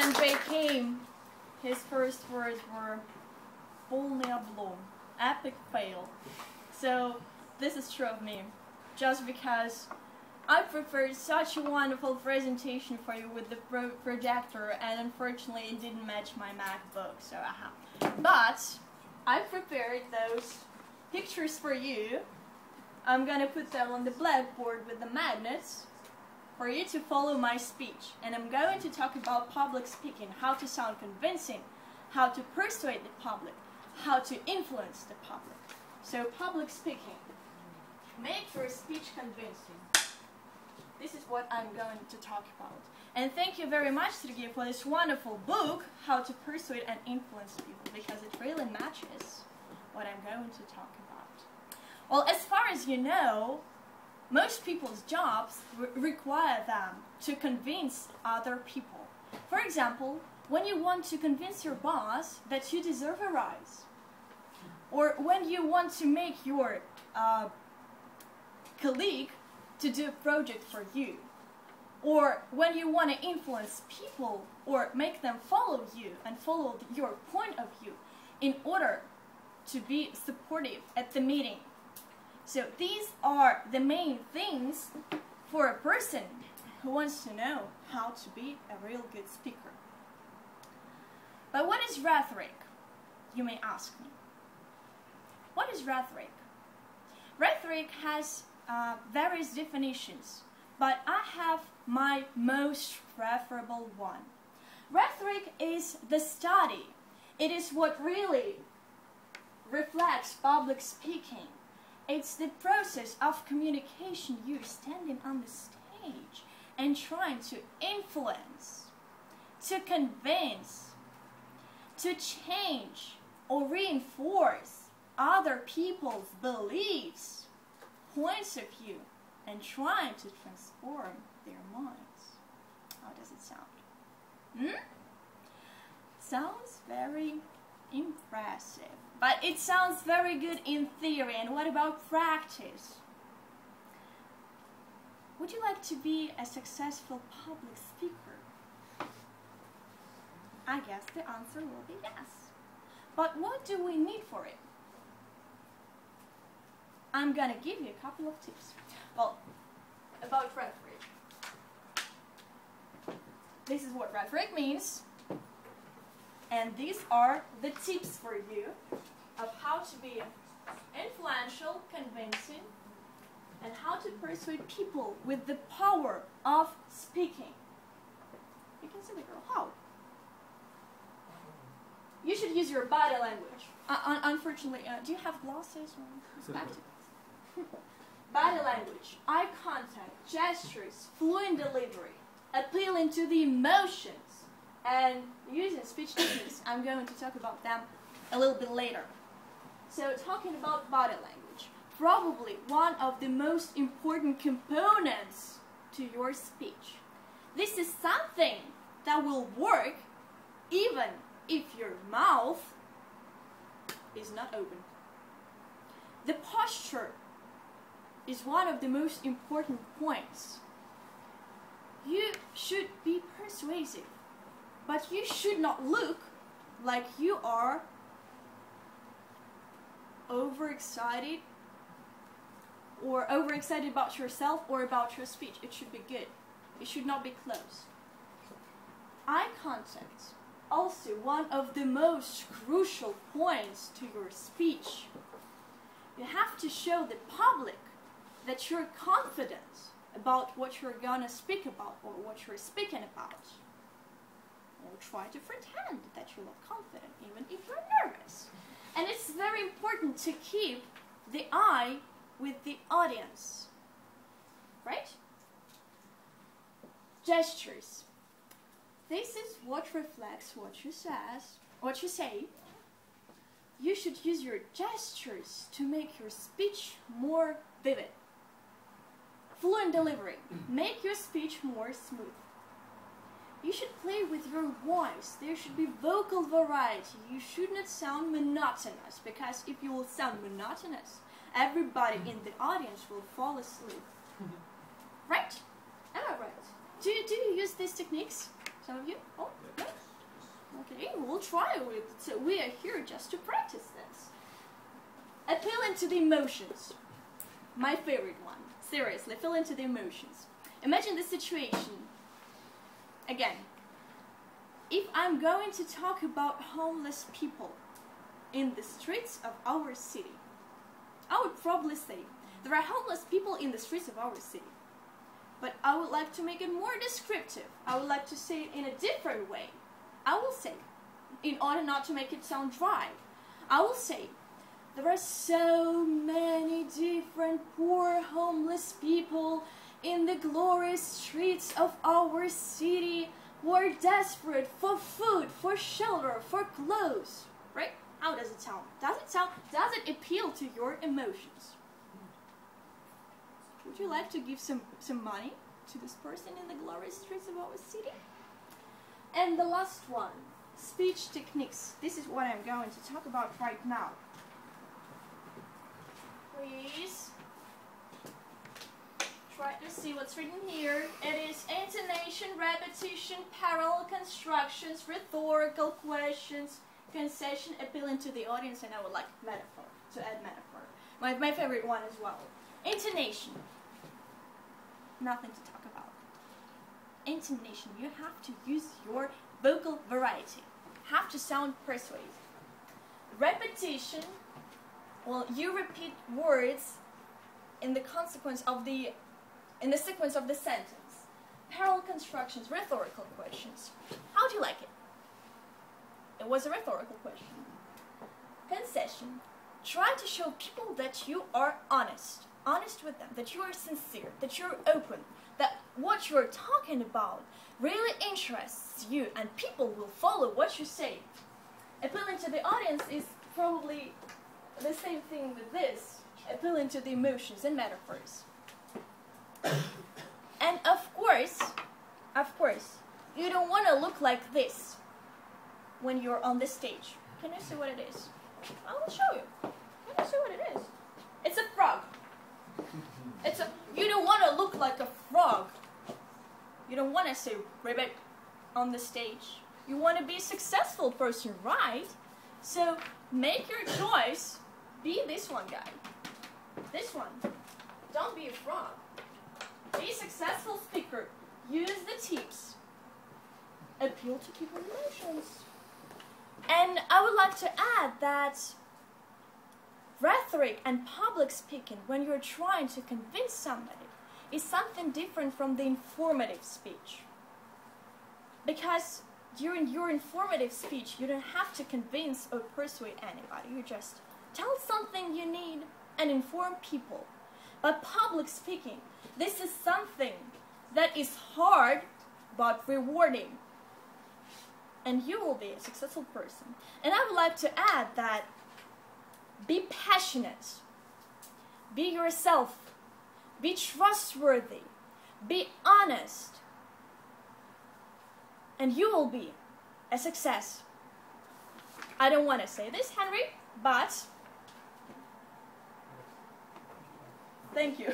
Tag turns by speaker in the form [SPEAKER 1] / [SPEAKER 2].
[SPEAKER 1] and became, his first words were "Полный облом," epic fail. So this is true of me, just because I prepared such a wonderful presentation for you with the projector, and unfortunately it didn't match my MacBook, so But I prepared those pictures for you. I'm gonna put them on the blackboard with the magnets for you to follow my speech. And I'm going to talk about public speaking, how to sound convincing, how to persuade the public, how to influence the public. So public speaking. Make your speech convincing. This is what I'm going to talk about. And thank you very much, Sergey, for this wonderful book, How to Persuade and Influence People, because it really matches what I'm going to talk about. Well, as far as you know, most people's jobs require them to convince other people. For example, when you want to convince your boss that you deserve a rise, or when you want to make your colleague to do a project for you, or when you want to influence people or make them follow you and follow your point of view in order to be supportive at the meeting. So these are the main things for a person who wants to know how to be a real good speaker. But what is rhetoric? You may ask me. What is rhetoric? Rhetoric has various definitions, but I have my most preferable one. Rhetoric is the study. It is what really reflects public speaking. It's the process of communication. You're standing on the stage and trying to influence, to convince, to change or reinforce other people's beliefs, points of view, and trying to transform their minds. How does it sound? Sounds very impressive. But it sounds very good in theory. And what about practice? Would you like to be a successful public speaker? I guess the answer will be yes. But what do we need for it? I'm gonna give you a couple of tips. Well, about rhetoric. This is what rhetoric means. And these are the tips for you of how to be influential, convincing, and how to persuade people with the power of speaking. You can see the girl. How? You should use your body language. Unfortunately, do you have glasses or spectacles? Body language, eye contact, gestures, fluent delivery, appealing to the emotions, and using speech techniques. I'm going to talk about them a little bit later. So talking about body language, probably one of the most important components to your speech. This is something that will work even if your mouth is not open. The posture is one of the most important points. You should be persuasive, but you should not look like you are overexcited or overexcited about yourself or about your speech. It should be good. It should not be close. Eye contact, also one of the most crucial points to your speech. You have to show the public that you're confident about what you're gonna speak about or what you're speaking about. Or try to pretend that you're not confident even if you're nervous. And it's very important to keep the eye with the audience. Right? Gestures. This is what reflects what you say. You should use your gestures to make your speech more vivid. Fluent delivery. Make your speech more smooth. You should play with your voice. There should be vocal variety. You should not sound monotonous, because if you will sound monotonous, everybody in the audience will fall asleep. Right? Am I right? Do you use these techniques? Some of you? Oh, no? Okay, we'll try it. So we are here just to practice this. Appeal into the emotions. My favorite one. Seriously, appeal into the emotions. Imagine the situation. Again, if I'm going to talk about homeless people in the streets of our city, I would probably say there are homeless people in the streets of our city. But I would like to make it more descriptive. I would like to say it in a different way. I will say, in order not to make it sound dry, I will say, there are so many different poor homeless people in the glorious streets of our city who are desperate for food, for shelter, for clothes. Right? How does it sound? Does it appeal to your emotions? Would you like to give some money to this person in the glorious streets of our city? And the last one, speech techniques. This is what I'm going to talk about right now. Please try to see what's written here. It is intonation, repetition, parallel constructions, rhetorical questions, concession, appealing to the audience, and I would like metaphor, to add metaphor. My favorite one as well. Intonation. Nothing to talk about. Intonation. You have to use your vocal variety. Have to sound persuasive. Repetition. Well, you repeat words in the sequence of the sentence. Parallel constructions, rhetorical questions. How do you like it? It was a rhetorical question. Concession. Try to show people that you are honest with them, that you are sincere, that you're open, that what you're talking about really interests you, and people will follow what you say. Appealing to the audience is probably the same thing with this, appealing to the emotions and metaphors. And of course, you don't want to look like this when you're on the stage. Can you see what it is? I will show you. Can you see what it is? It's a frog. You don't want to look like a frog. You don't want to say ribbit on the stage. You want to be a successful person, right? So make your choice. Be this one guy. This one. Don't be a frog. Be a successful speaker. Use the tips. Appeal to people's emotions. And I would like to add that rhetoric and public speaking, when you're trying to convince somebody, is something different from the informative speech. Because during your informative speech, you don't have to convince or persuade anybody. You just tell something you need and inform people. But public speaking, this is something that is hard but rewarding. And you will be a successful person. And I would like to add that be passionate, be yourself, be trustworthy, be honest, and you will be a success. I don't want to say this, Henry, but thank you.